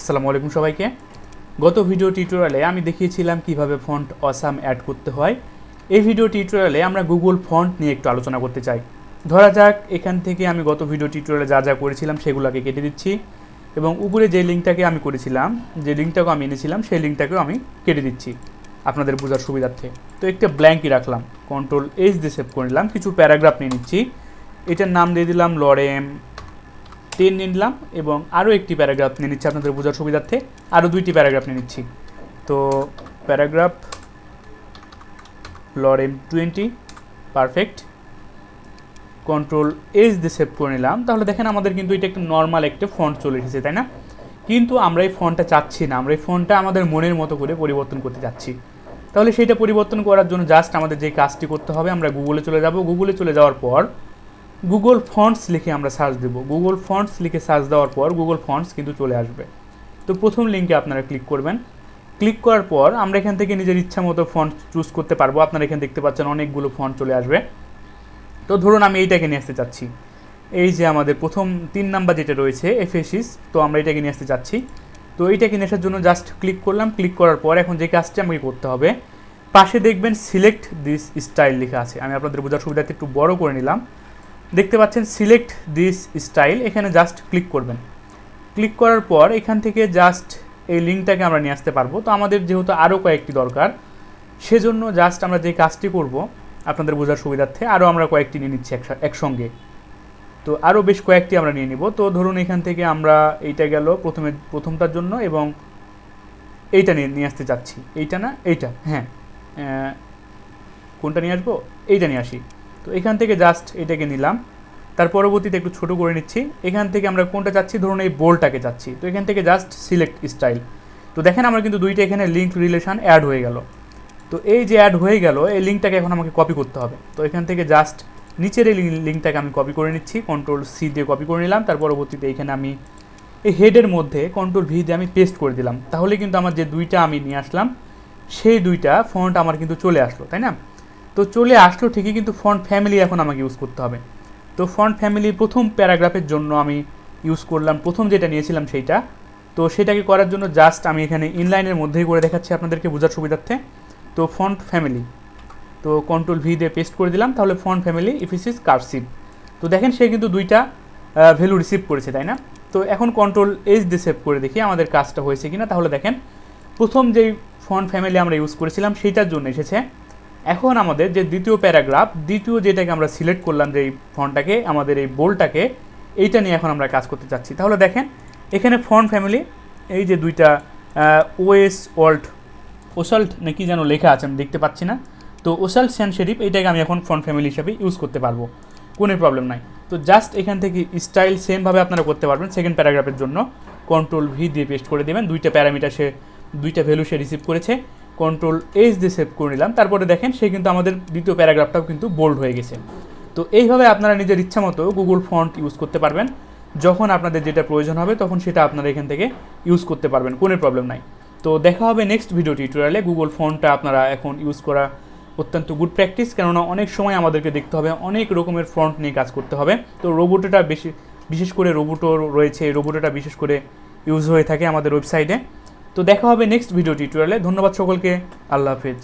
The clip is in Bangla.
আসসালামু আলাইকুম সবাইকে। গত ভিডিও টিউটোরিয়ালে আমি দেখিয়েছিলাম কিভাবে ফন্ট অসাম অ্যাড করতে হয়। এই ভিডিও টিউটোরিয়ালে আমরা গুগল ফন্ট নিয়ে একটু আলোচনা করতে চাই। ধরা যাক এখান থেকে আমি গত ভিডিও টিউটোরিয়ালে যা যা করেছিলাম সেগুলোকে কেটে দিচ্ছি এবং উপরে যে লিঙ্কটাকে আমি করেছিলাম, যে লিঙ্কটাকে আমি এনেছিলাম সেই লিঙ্কটাকেও আমি কেটে দিচ্ছি আপনাদের বোঝার সুবিধার্থে। তো একটা ব্ল্যাঙ্কই রাখলাম, কন্ট্রোল এইচ দিয়ে সেভ করে নিলাম। কিছু প্যারাগ্রাফ নিয়ে নিচ্ছি, এটার নাম দিয়ে দিলাম লরেম 10 নিয়ে নিলাম এবং আরও একটি প্যারাগ্রাফ নিয়ে নিচ্ছি আপনাদের বোঝার সুবিধার্থে। আরও দুইটি প্যারাগ্রাফ নিয়ে নিচ্ছি। তো paragraph lorem 20 perfect, control H দিয়ে সেভ করে নিলাম। তাহলে দেখেন আমাদের কিন্তু এটা একটা নর্মাল একটা ফন্ট চলে এসেছে, তাই না? কিন্তু আমরা এই ফন্টটা চাচ্ছি না, আমরা এই ফন্টটা আমাদের মনের মতো করে পরিবর্তন করতে চাচ্ছি। তাহলে সেইটা পরিবর্তন করার জন্য জাস্ট আমাদের যে কাজটি করতে হবে, আমরা গুগলে চলে যাব। গুগলে চলে যাওয়ার পর গুগল ফন্টস লিখে আমরা সার্চ দেব। গুগল ফন্টস লিখে সার্চ দেওয়ার পর গুগল ফন্টস কিন্তু চলে আসবে। তো প্রথম লিঙ্কে আপনারা ক্লিক করবেন। ক্লিক করার পর আমরা এখান থেকে নিজের ইচ্ছা মতো ফন্ট চুজ করতে পারবো। আপনারা এখানে দেখতে পাচ্ছেন অনেকগুলো ফন্ট চলে আসবে। তো ধরুন আমি এইটাকে নিয়ে আসতে চাচ্ছি, এই যে আমাদের প্রথম 3 নাম্বার যেটা রয়েছে এফএসিস, তো আমরা এটাকে নিয়ে আসতে চাচ্ছি। তো এইটাকে নিয়ে আসার জন্য জাস্ট ক্লিক করলাম। ক্লিক করার পর এখন যে কাজটি আমাকে করতে হবে, পাশে দেখবেন সিলেক্ট দিস স্টাইল লেখা আছে। আমি আপনাদের বোঝার সুবিধার্থে একটু বড় করে নিলাম। দেখতে পাচ্ছেন সিলেক্ট দিস স্টাইল, এখানে জাস্ট ক্লিক করবেন। ক্লিক করার পর এখান থেকে জাস্ট এই লিঙ্কটাকে আমরা নিয়ে আসতে পারবো। তো আমাদের যেহেতু আরও কয়েকটি দরকার, সেজন্য জাস্ট আমরা যে কাজটি করব আপনাদের বোঝার সুবিধার্থে, আরও আমরা কয়েকটি নিয়ে নিচ্ছি একসঙ্গে। তো আরও বেশ কয়েকটি আমরা নিয়ে নিব। তো ধরুন এখান থেকে আমরা এইটা গেল প্রথমটার জন্য এবং এইটা নিয়ে আসতে চাচ্ছি। এইটা না, এইটা, হ্যাঁ, কোনটা নিয়ে আসবো? এইটা নিয়ে আসি। তো এখান থেকে জাস্ট এটাকে নিলাম, তার পরবর্তীতে একটু ছোটো করে নিচ্ছি। এখান থেকে আমরা কোনটা চাচ্ছি, ধরুন এই বোল্ডটাকে চাচ্ছি। তো এখান থেকে জাস্ট সিলেক্ট স্টাইল। তো দেখেন আমরা কিন্তু দুইটা এখানে লিঙ্ক রিলেশন অ্যাড হয়ে গেল। তো এই যে অ্যাড হয়ে গেল, এই লিঙ্কটাকে এখন আমাকে কপি করতে হবে। তো এখান থেকে জাস্ট নিচের এই লিঙ্কটাকে আমি কপি করে নিচ্ছি, কন্ট্রোল সি দিয়ে কপি করে নিলাম। তার পরবর্তীতে এখানে আমি এই হেডের মধ্যে কন্ট্রোল ভি দিয়ে আমি পেস্ট করে দিলাম। তাহলে কিন্তু আমার যে দুইটা আমি নিয়ে আসলাম সেই দুইটা ফন্ট আমার কিন্তু চলে আসলো, তাই না? তো চলে আসলো ঠিকই, কিন্তু ফন্ট ফ্যামিলি এখন আমাকে ইউজ করতে হবে। তো ফন্ট ফ্যামিলি প্রথম প্যারাগ্রাফের জন্য আমি ইউজ করলাম, প্রথম যেটা নিয়েছিলাম সেইটা। তো সেটাকে করার জন্য জাস্ট আমি এখানে ইনলাইনের মধ্যেই করে দেখাচ্ছি আপনাদেরকে বোঝার সুবিধার্থে। তো ফন্ট ফ্যামিলি, তো কন্ট্রোল ভি দিয়ে পেস্ট করে দিলাম। তাহলে ফন্ট ফ্যামিলি ইফিসিস কার্সিভ। তো দেখেন সে কিন্তু দুইটা ভ্যালু রিসিভ করেছে, তাই না? তো এখন কন্ট্রোল এইচ দিয়ে সেভ করে দেখি আমাদের কাজটা হয়েছে কিনা। তাহলে দেখেন প্রথম যেই ফন্ট ফ্যামিলি আমরা ইউজ করেছিলাম সেইটার জন্য এসেছে। এখন আমাদের যে দ্বিতীয় প্যারাগ্রাফ, দ্বিতীয় যেটাকে আমরা সিলেক্ট করলাম, যে এই ফন্টটাকে, আমাদের এই বোল্ডটাকে, এইটা নিয়ে এখন আমরা কাজ করতে চাচ্ছি। তাহলে দেখেন এখানে ফন্ট ফ্যামিলি এই যে দুইটা ওসাল্ট না কি যেন লেখা আছে, আমি দেখতে পাচ্ছি না। তো ওসাল্ট স্যান শেরিফ, এইটাকে আমি এখন ফন্ট ফ্যামিলি হিসাবে ইউজ করতে পারবো, কোনো প্রবলেম নাই। তো জাস্ট এখান থেকে স্টাইল সেমভাবে আপনারা করতে পারবেন। সেকেন্ড প্যারাগ্রাফের জন্য কন্ট্রোল ভি দিয়ে পেস্ট করে দেবেন। দুইটা প্যারামিটার সে, দুইটা ভ্যালু সে রিসিভ করেছে। কন্ট্রোল এইচ দিয়ে সেভ করে নিলাম। তারপরে দেখেন সে কিন্তু আমাদের দ্বিতীয় প্যারাগ্রাফটাও কিন্তু বোল্ড হয়ে গেছে। তো এইভাবে আপনারা নিজের ইচ্ছা মতো গুগল ফন্ট ইউজ করতে পারবেন। যখন আপনাদের যেটা প্রয়োজন হবে তখন সেটা আপনারা এখান থেকে ইউজ করতে পারবেন, কোনো প্রবলেম নাই। তো দেখা হবে নেক্সট ভিডিও টিউটোরিয়ালে। গুগল ফন্টটা আপনারা এখন ইউজ করা অত্যন্ত গুড প্র্যাকটিস, কেননা অনেক সময় আমাদেরকে দেখতে হবে, অনেক রকমের ফন্ট নিয়ে কাজ করতে হবে। তো রোবোটোটা বিশেষ করে রোবোটো রয়েছে, রোবোটোটা বিশেষ করে ইউজ হয়ে থাকে আমাদের ওয়েবসাইটে। তো দেখা হবে নেক্সট ভিডিও টিউটোরিয়ালে। ধন্যবাদ সকলকে, আল্লাহ হাফেজ।